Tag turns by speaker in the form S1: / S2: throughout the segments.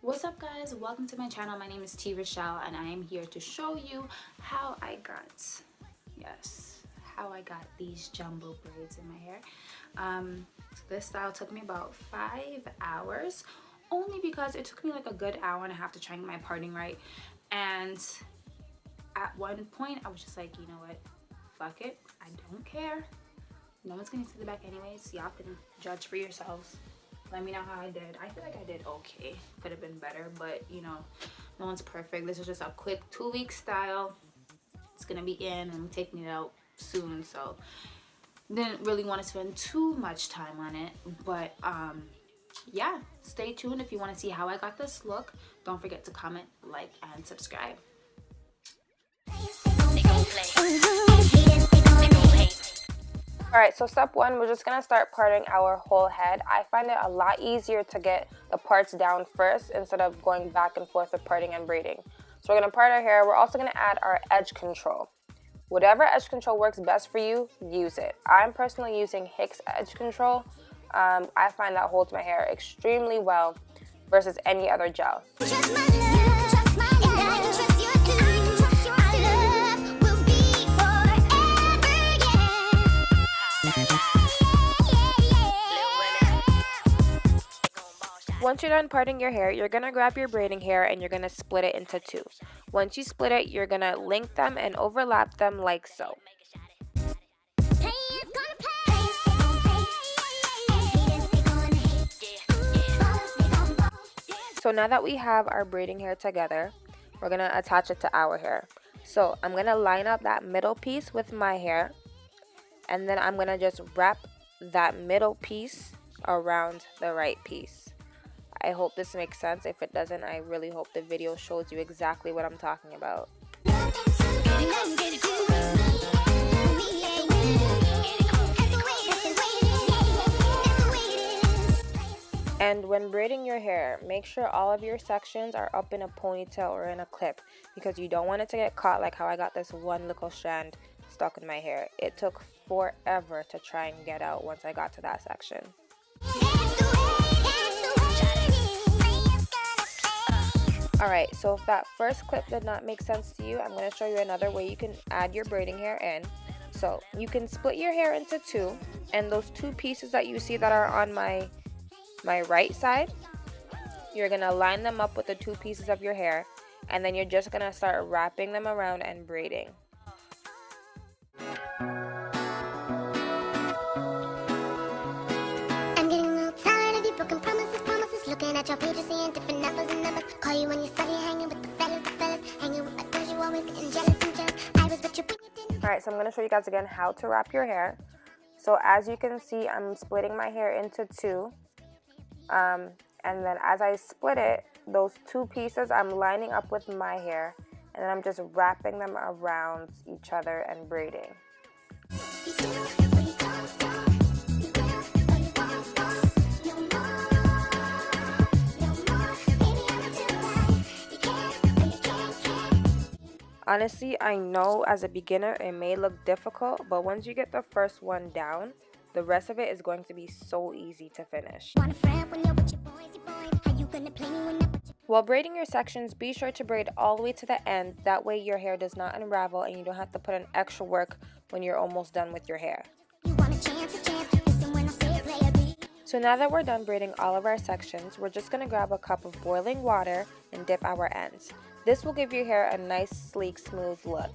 S1: What's up, guys? Welcome to my channel. My name is T Rochelle and I am here to show you how I got these jumbo braids in my hair. This style took me about 5 hours, only because it took me like a good hour and a half to try my parting right. And at one point I was just like, you know what, fuck it, I don't care, no one's gonna see the back anyways, y'all can judge for yourselves. Let me know how I did. I feel like I did okay. Could have been better, but you know, no one's perfect. This is just a quick 2-week style. It's gonna be in and I'm taking it out soon, so didn't really want to spend too much time on it. But yeah, stay tuned if you want to see how I got this look. Don't forget to comment, like, and subscribe.
S2: Alright, so step one, we're just going to start parting our whole head. I find it a lot easier to get the parts down first instead of going back and forth with parting and braiding. So we're going to part our hair. We're also going to add our edge control. Whatever edge control works best for you, use it. I'm personally using Hicks edge control. I find that holds my hair extremely well versus any other gel. Once you're done parting your hair, you're going to grab your braiding hair and you're going to split it into two. Once you split it, you're going to link them and overlap them like so. So now that we have our braiding hair together, we're going to attach it to our hair. So I'm going to line up that middle piece with my hair, and then I'm going to just wrap that middle piece around the right piece. I hope this makes sense. If it doesn't, I really hope the video shows you exactly what I'm talking about. And when braiding your hair, make sure all of your sections are up in a ponytail or in a clip, because you don't want it to get caught like how I got this one little strand stuck in my hair. It took forever to try and get out once I got to that section. Alright, so if that first clip did not make sense to you, I'm going to show you another way you can add your braiding hair in. So you can split your hair into two, and those two pieces that you see that are on my right side, you're going to line them up with the two pieces of your hair, and then you're just going to start wrapping them around and braiding.
S3: I'm getting a little tired of your broken promises, looking at your pages, seeing different numbers and numbers. Call you when you're study, hanging with the fellas, hanging with my girls, you always getting jealous. I was what you bring it in.
S2: Alright, so I'm going to show you guys again how to wrap your hair. So as you can see, I'm splitting my hair into two. And then as I split it, those two pieces I'm lining up with my hair, and then I'm just wrapping them around each other and braiding. Honestly, I know as a beginner it may look difficult, but once you get the first one down, the rest of it is going to be so easy to finish. While braiding your sections, be sure to braid all the way to the end. That way your hair does not unravel and you don't have to put in extra work when you're almost done with your hair. So now that we're done braiding all of our sections, we're just going to grab a cup of boiling water and dip our ends. This will give your hair a nice, sleek, smooth look.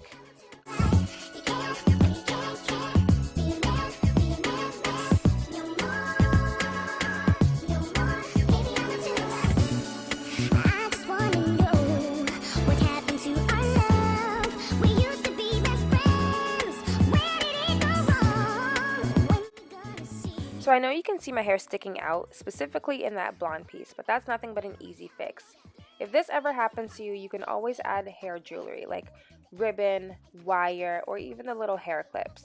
S2: So I know you can see my hair sticking out, specifically in that blonde piece, but that's nothing but an easy fix. If this ever happens to you, you can always add hair jewelry like ribbon, wire, or even the little hair clips.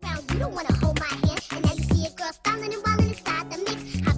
S3: You don't want to hold my hand, and now you see a girl stalling and walling inside the mix.